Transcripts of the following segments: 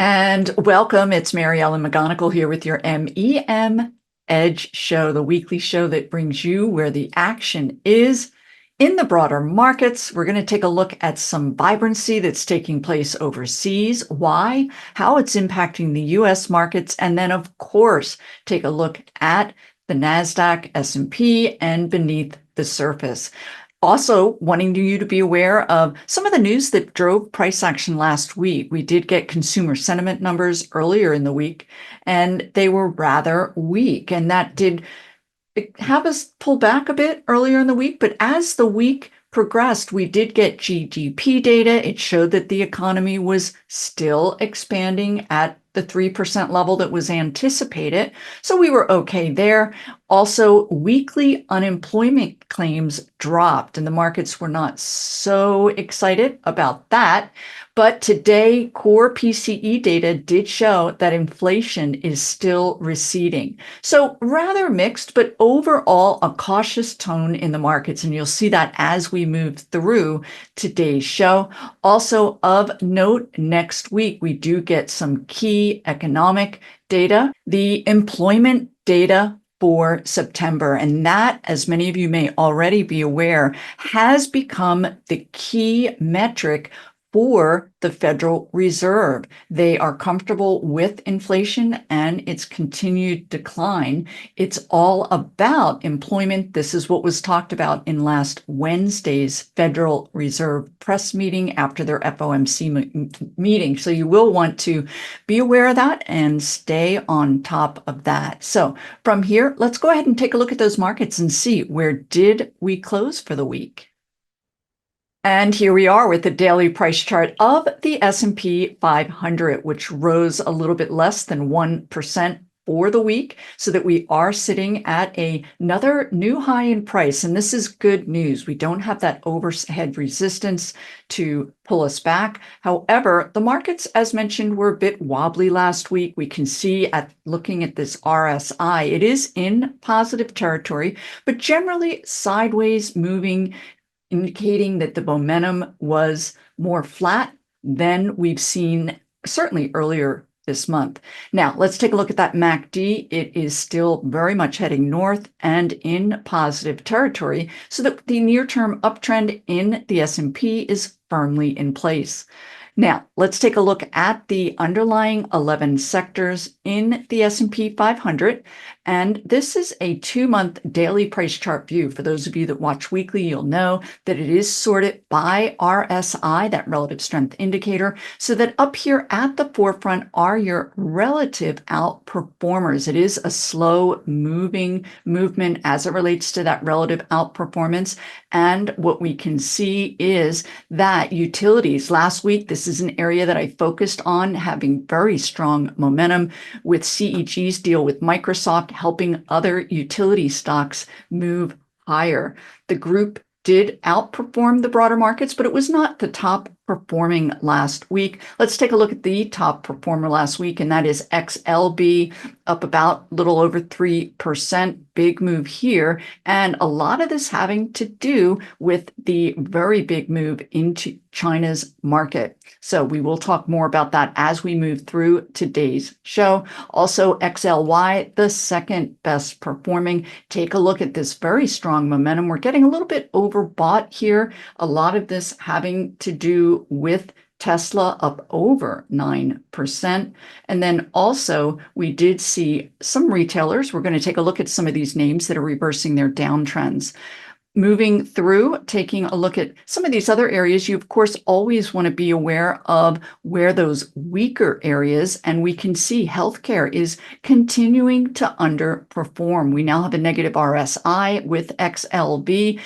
And welcome. It's Ellen McGonagle here with your MEM Edge show, the weekly show that brings you where the action is in the broader markets. We're going to take a look at some vibrancy that's taking place overseas, why, how it's impacting the US markets, and then, of course, take a look at the NASDAQ, S&P, and beneath the surface. Also, wanting you to be aware of some of the news that drove price action last week. We did get consumer sentiment numbers earlier in the week, and they were rather weak. And that did have us pull back a bit earlier in the week. But as the week progressed, we did get GDP data. It showed that the economy was still expanding at the 3% level that was anticipated. So we were okay there. Also, weekly unemployment claims dropped, and the markets were not so excited about that. But today, core PCE data did show that inflation is still receding. So rather mixed, but overall a cautious tone in the markets. And you'll see that as we move through today's show. Also of note, next week, we do get some key economic data, the employment data for September. And that, as many of you may already be aware, has become the key metric for the Federal Reserve. They are comfortable with inflation and its continued decline. It's all about employment. This is what was talked about in last Wednesday's Federal Reserve press meeting after their FOMC meeting. So you will want to be aware of that and stay on top of that. So from here, let's go ahead and take a look at those markets and see where did we close for the week. And here we are with the daily price chart of the S&P 500, which rose a little bit less than 1% for the week, so that we are sitting at another new high in price. And this is good news. We don't have that overhead resistance to pull us back. However, the markets, as mentioned, were a bit wobbly last week. We can see looking at this RSI, it is in positive territory, but generally sideways moving, indicating that the momentum was more flat than we've seen certainly earlier this month. Now, let's take a look at that MACD. It is still very much heading north and in positive territory, so that the near-term uptrend in the S&P is firmly in place. Now, let's take a look at the underlying 11 sectors in the S&P 500. And this is a 2-month daily price chart view. For those of you that watch weekly, you'll know that it is sorted by RSI, that relative strength indicator, so that up here at the forefront are your relative outperformers. It is a slow moving movement as it relates to that relative outperformance. And what we can see is that utilities last week, this is an area that I focused on having very strong momentum with CEG's deal with Microsoft, helping other utility stocks move higher. The group did outperform the broader markets, but it was not the top performing last week. Let's take a look at the top performer last week, and that is XLB, up about a little over 3%. Big move here, and a lot of this having to do with the very big move into China's market. So we will talk more about that as we move through today's show. Also, XLY, the second best performing. Take a look at this very strong momentum. We're getting a little bit overbought here. A lot of this having to do with Tesla up over 9%. And then also we did see some retailers. We're going to take a look at some of these names that are reversing their downtrends. Moving through, taking a look at some of these other areas, you of course always want to be aware of where those weaker areas, and we can see healthcare is continuing to underperform. We now have a negative RSI with XLB.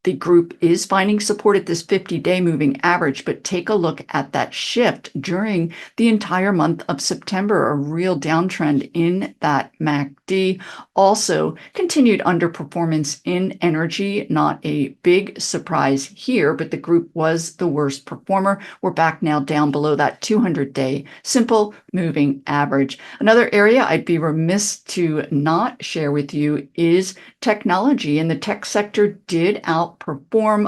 The group is finding support at this 50-day moving average, but take a look at that shift during the entire month of September, a real downtrend in that MACD. Also, continued underperformance in energy, not a big surprise here, but the group was the worst performer. We're back now down below that 200-day simple moving average. Another area I'd be remiss to not share with you is technology, and the tech sector did outperform,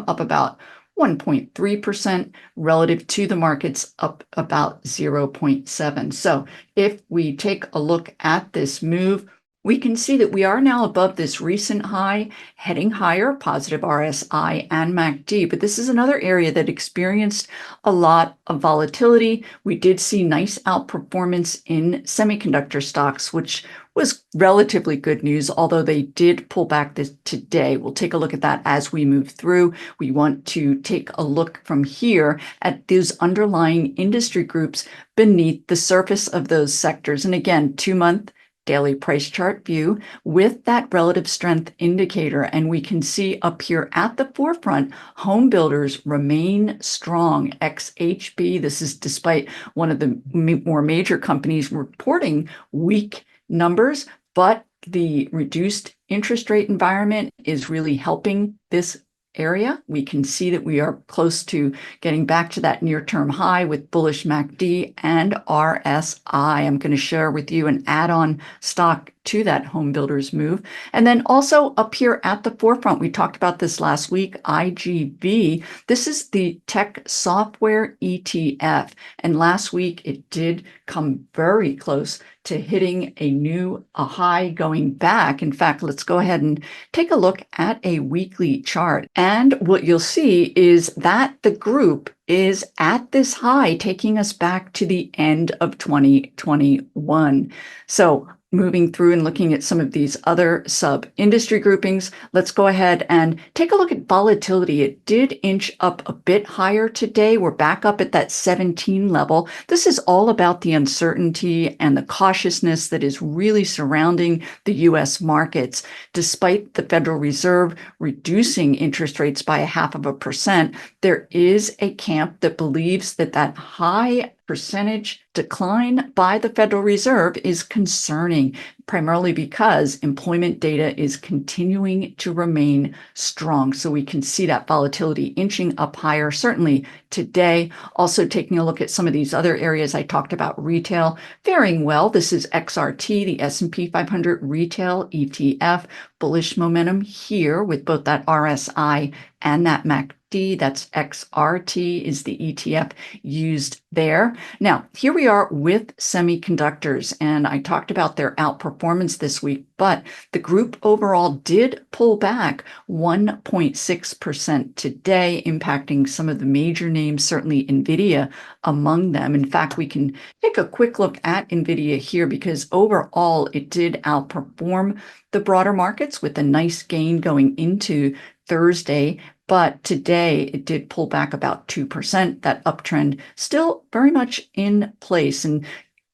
up about 1.3%, relative to the markets up about 0.7. So if we take a look at this move, we can see that we are now above this recent high, heading higher, positive RSI and MACD. But this is another area that experienced a lot of volatility. We did see nice outperformance in semiconductor stocks, which was relatively good news, although they did pull back this today. We'll take a look at that as we move through. We want to take a look from here at those underlying industry groups beneath the surface of those sectors. And again, 2-month daily price chart view with that relative strength indicator. And we can see up here at the forefront, home builders remain strong. XHB, this is despite one of the more major companies reporting weak numbers, but the reduced interest rate environment is really helping this area. We can see that we are close to getting back to that near-term high with bullish MACD and RSI. I'm going to share with you an add-on stock to that home builders move. And then also up here at the forefront, we talked about this last week, IGV. This is the tech software ETF. And last week it did come very close to hitting a high going back. In fact, let's go ahead and take a look at a weekly chart. And what you'll see is that the group is at this high, taking us back to the end of 2021. So moving through and looking at some of these other sub-industry groupings, let's go ahead and take a look at volatility. It did inch up a bit higher today. We're back up at that 17 level. This is all about the uncertainty and the cautiousness that is really surrounding the U.S. markets. Despite the Federal Reserve reducing interest rates by 0.5%, there is a camp that believes that that high percentage decline by the Federal Reserve is concerning, primarily because employment data is continuing to remain strong. So we can see that volatility inching up higher, certainly today. Also taking a look at some of these other areas I talked about, retail faring well. This is XRT, the S&P 500 retail ETF, bullish momentum here with both that RSI and that MACD. That's XRT is the ETF used there. Now, here we are with semiconductors, and I talked about their outperformance this week, but the group overall did pull back 1.6% today, impacting some of the major names, certainly NVIDIA among them. In fact, we can take a quick look at NVIDIA here because overall it did outperform the broader markets with a nice gain going into Thursday. But today it did pull back about 2%. That uptrend still very much in place. And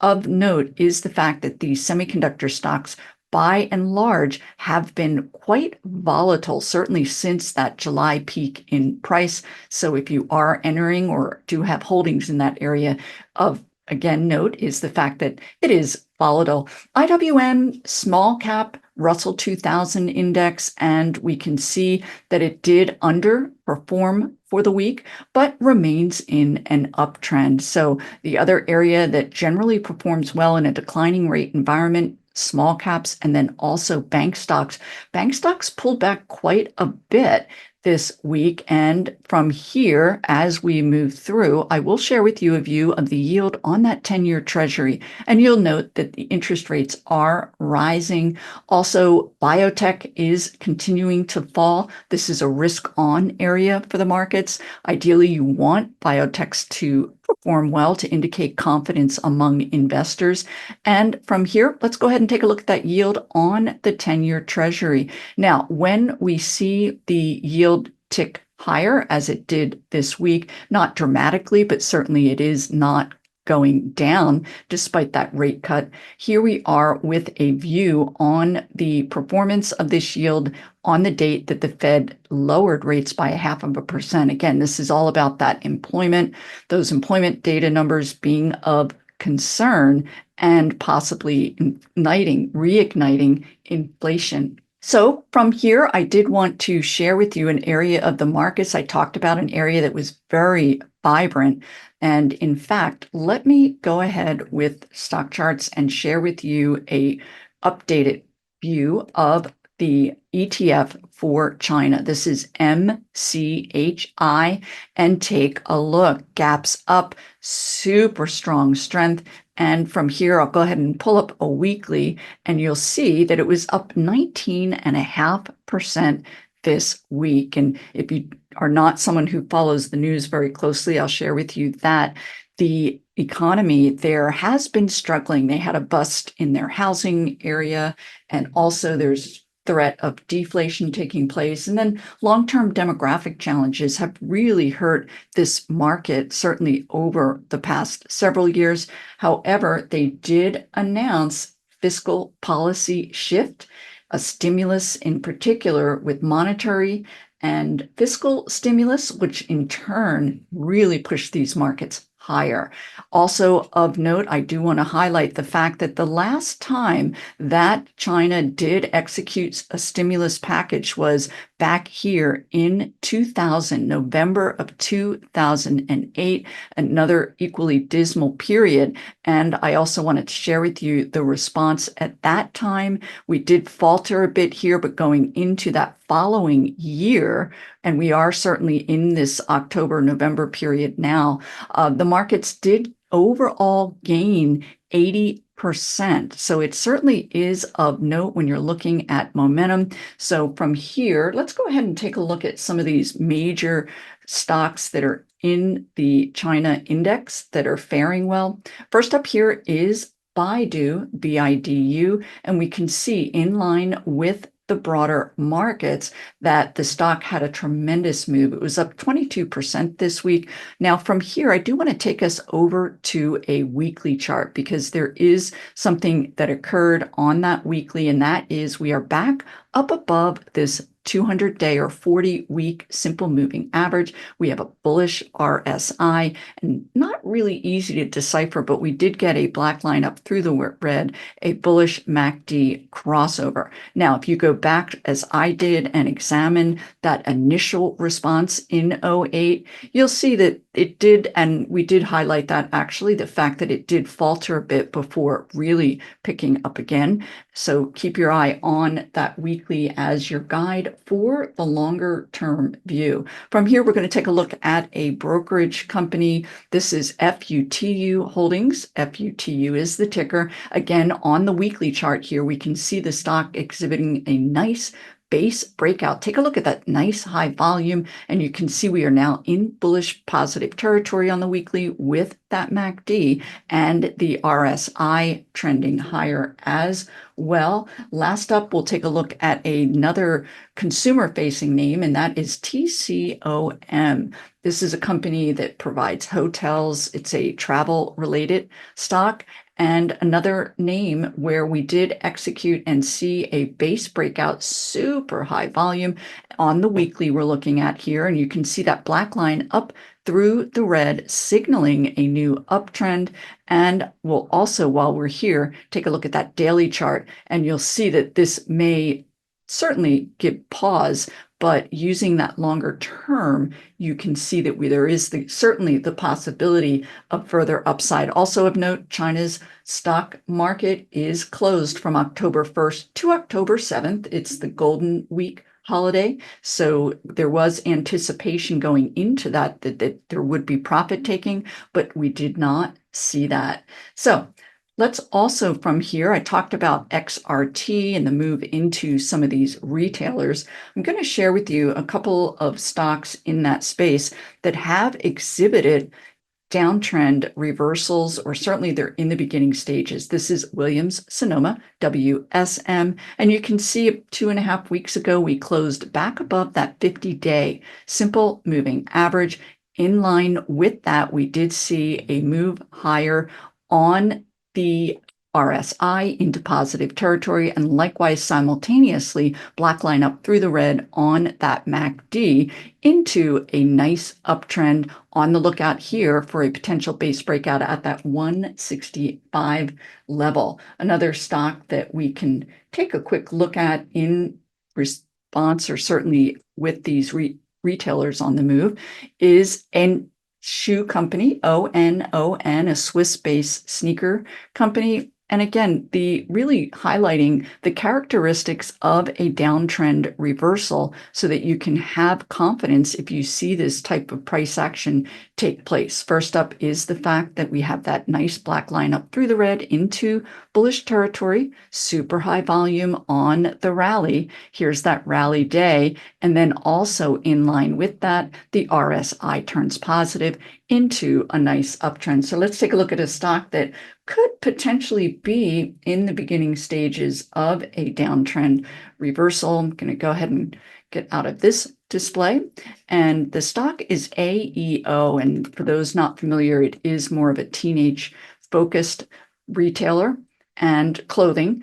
of note is the fact that these semiconductor stocks, by and large, have been quite volatile, certainly since that July peak in price. So if you are entering or do have holdings in that area, of again note is the fact that it is volatile. IWM small cap Russell 2000 index, and we can see that it did underperform for the week, but remains in an uptrend. So the other area that generally performs well in a declining rate environment, small caps, and then also bank stocks. Bank stocks pulled back quite a bit this week. And from here, as we move through, I will share with you a view of the yield on that 10-year treasury. And you'll note that the interest rates are rising. Also, biotech is continuing to fall. This is a risk-on area for the markets. Ideally, you want biotechs to perform well to indicate confidence among investors. And from here, let's go ahead and take a look at that yield on the 10-year treasury. Now, when we see the yield tick higher, as it did this week, not dramatically, but certainly it is not going down despite that rate cut. Here we are with a view on the performance of this yield on the date that the Fed lowered rates by 0.5%. Again, this is all about that employment, those employment data numbers being of concern and possibly reigniting inflation. So from here, I did want to share with you an area of the markets. I talked about an area that was very vibrant. And in fact, let me go ahead with Stockcharts and share with you a updated view of the ETF for China. This is MCHI, and take a look. Gaps up, super strong strength. And from here, I'll go ahead and pull up a weekly, and you'll see that it was up 19.5% this week. And if you are not someone who follows the news very closely, I'll share with you that the economy there has been struggling. They had a bust in their housing area, and also there's threat of deflation taking place. And then long-term demographic challenges have really hurt this market, certainly over the past several years. However, they did announce fiscal policy shift, a stimulus in particular with monetary and fiscal stimulus, which in turn really pushed these markets higher. Also of note, I do want to highlight the fact that the last time that China did execute a stimulus package was back here in 2000, November of 2008, another equally dismal period. And I also wanted to share with you the response at that time. We did falter a bit here, but going into that following year, and we are certainly in this October-November period now, the markets did overall gain 80%. So it certainly is of note when you're looking at momentum. So from here, let's go ahead and take a look at some of these major stocks that are in the China index that are faring well. First up here is Baidu, BIDU, and we can see in line with the broader markets that the stock had a tremendous move. It was up 22% this week. Now from here, I do want to take us over to a weekly chart because there is something that occurred on that weekly, and that is we are back up above this 200-day or 40-week simple moving average. We have a bullish RSI, and not really easy to decipher, but we did get a black line up through the red, a bullish MACD crossover. Now, if you go back as I did and examine that initial response in '08, you'll see that it did, and we did highlight that actually, the fact that it did falter a bit before really picking up again. So keep your eye on that weekly as your guide for the longer term view. From here, we're going to take a look at a brokerage company. This is FUTU Holdings. FUTU is the ticker. Again, on the weekly chart here, we can see the stock exhibiting a nice base breakout. Take a look at that nice high volume, and you can see we are now in bullish positive territory on the weekly with that MACD and the RSI trending higher as well. Last up, we'll take a look at another consumer-facing name, and that is TCOM. This is a company that provides hotels. It's a travel-related stock. And another name where we did execute and see a base breakout, super high volume on the weekly we're looking at here. And you can see that black line up through the red, signaling a new uptrend. And we'll also, while we're here, take a look at that daily chart, and you'll see that this may certainly give pause, but using that longer term, you can see that there is certainly the possibility of further upside. Also of note, China's stock market is closed from October 1st to October 7th. It's the Golden Week holiday. So there was anticipation going into that there would be profit taking, but we did not see that. So let's also from here, I talked about XRT and the move into some of these retailers. I'm going to share with you a couple of stocks in that space that have exhibited downtrend reversals, or certainly they're in the beginning stages. This is Williams Sonoma, WSM, and you can see 2.5 weeks ago, we closed back above that 50-day simple moving average. In line with that, we did see a move higher on the RSI into positive territory, and likewise simultaneously black line up through the red on that MACD into a nice uptrend. On the lookout here for a potential base breakout at that 165 level. Another stock that we can take a quick look at in response, or certainly with these retailers on the move, is an shoe company, ONON, a Swiss-based sneaker company. And again, the really highlighting the characteristics of a downtrend reversal so that you can have confidence if you see this type of price action take place. First up is the fact that we have that nice black line up through the red into bullish territory, super high volume on the rally. Here's that rally day. And then also in line with that, the RSI turns positive into a nice uptrend. So let's take a look at a stock that could potentially be in the beginning stages of a downtrend reversal. I'm going to go ahead and get out of this display. And the stock is AEO. And for those not familiar, it is more of a teenage focused retailer and clothing.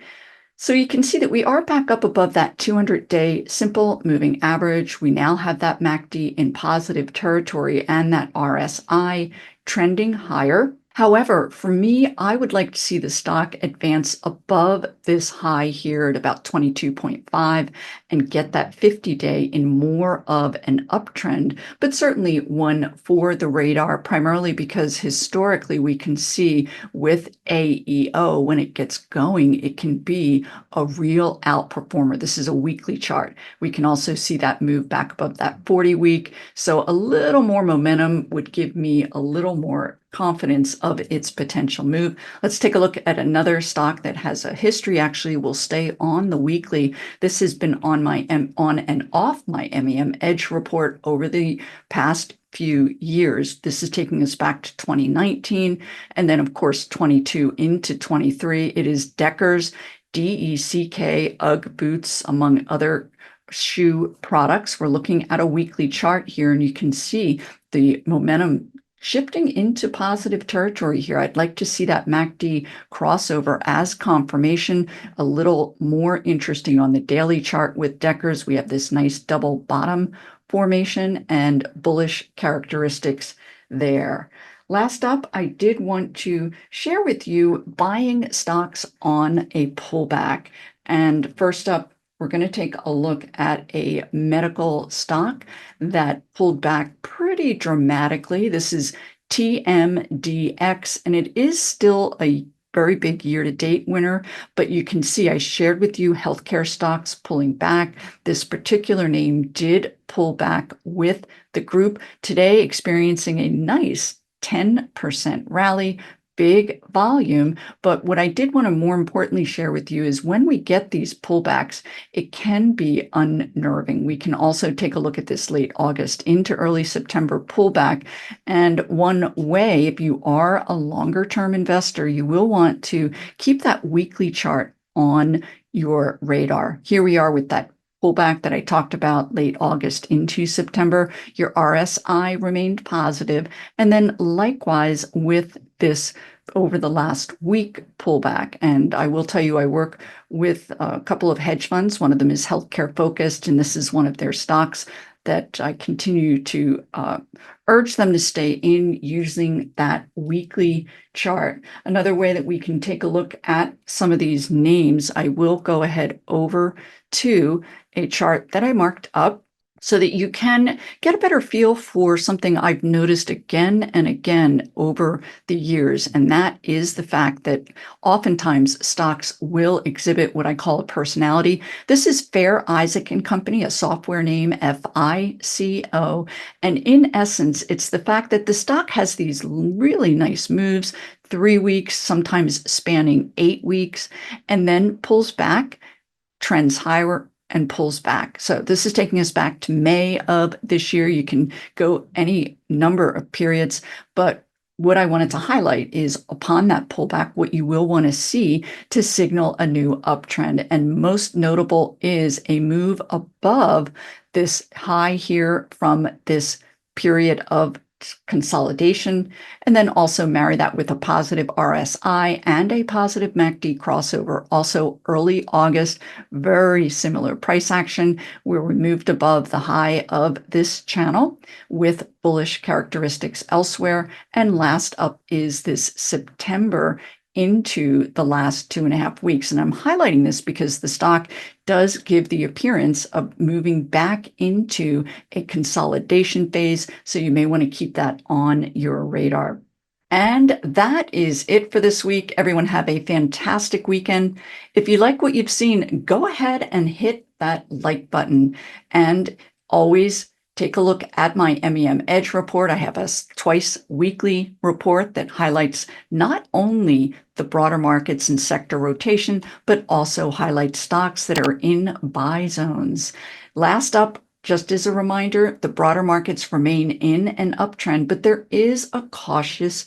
So you can see that we are back up above that 200-day simple moving average. We now have that MACD in positive territory and that RSI trending higher. However, for me, I would like to see the stock advance above this high here at about 22.5 and get that 50-day in more of an uptrend, but certainly one for the radar, primarily because historically we can see with AEO, when it gets going, it can be a real outperformer. This is a weekly chart. We can also see that move back above that 40-week. So a little more momentum would give me a little more confidence of its potential move. Let's take a look at another stock that has a history. Actually, will stay on the weekly. This has been on my on and off my MEM Edge report over the past few years. This is taking us back to 2019 and then of course 22 into 23. It is Deckers, DECK, UGG boots, among other shoe products. We're looking at a weekly chart here and you can see the momentum shifting into positive territory here. I'd like to see that MACD crossover as confirmation. A little more interesting on the daily chart with Deckers. We have this nice double bottom formation and bullish characteristics there. Last up, I did want to share with you buying stocks on a pullback. And first up, we're going to take a look at a medical stock that pulled back pretty dramatically. This is TMDX, and it is still a very big year-to-date winner, but you can see I shared with you healthcare stocks pulling back. This particular name did pull back with the group today, experiencing a nice 10% rally. Big volume, but what I did want to more importantly share with you is when we get these pullbacks, it can be unnerving. We can also take a look at this late August into early September pullback. And one way, if you are a longer term investor, you will want to keep that weekly chart on your radar. Here we are with that pullback that I talked about late August into September. Your RSI remained positive. And then likewise with this over the last week pullback. And I will tell you, I work with a couple of hedge funds. One of them is healthcare focused, and this is one of their stocks that I continue to urge them to stay in using that weekly chart. Another way that we can take a look at some of these names, I will go ahead over to a chart that I marked up so that you can get a better feel for something I've noticed again and again over the years. And that is the fact that oftentimes stocks will exhibit what I call a personality. This is Fair Isaac and Company, a software name, FICO. And in essence, it's the fact that the stock has these really nice moves, 3 weeks, sometimes spanning 8 weeks, and then pulls back, trends higher, and pulls back. So this is taking us back to May of this year. You can go any number of periods, but what I wanted to highlight is upon that pullback, what you will want to see to signal a new uptrend. And most notable is a move above this high here from this period of consolidation, and then also marry that with a positive RSI and a positive MACD crossover. Also early August, very similar price action where we moved above the high of this channel with bullish characteristics elsewhere. And last up is this September into the last 2.5 weeks. And I'm highlighting this because the stock does give the appearance of moving back into a consolidation phase. So you may want to keep that on your radar. And that is it for this week. Everyone have a fantastic weekend. If you like what you've seen, go ahead and hit that like button. And always take a look at my MEM Edge report. I have a twice weekly report that highlights not only the broader markets and sector rotation, but also highlights stocks that are in buy zones. Last up, just as a reminder, the broader markets remain in an uptrend, but there is a cautious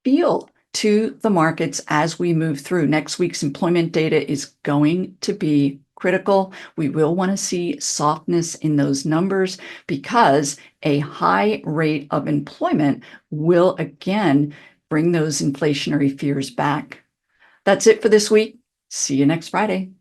feel to the markets as we move through. Next week's employment data is going to be critical. We will want to see softness in those numbers because a high rate of employment will again bring those inflationary fears back. That's it for this week. See you next Friday.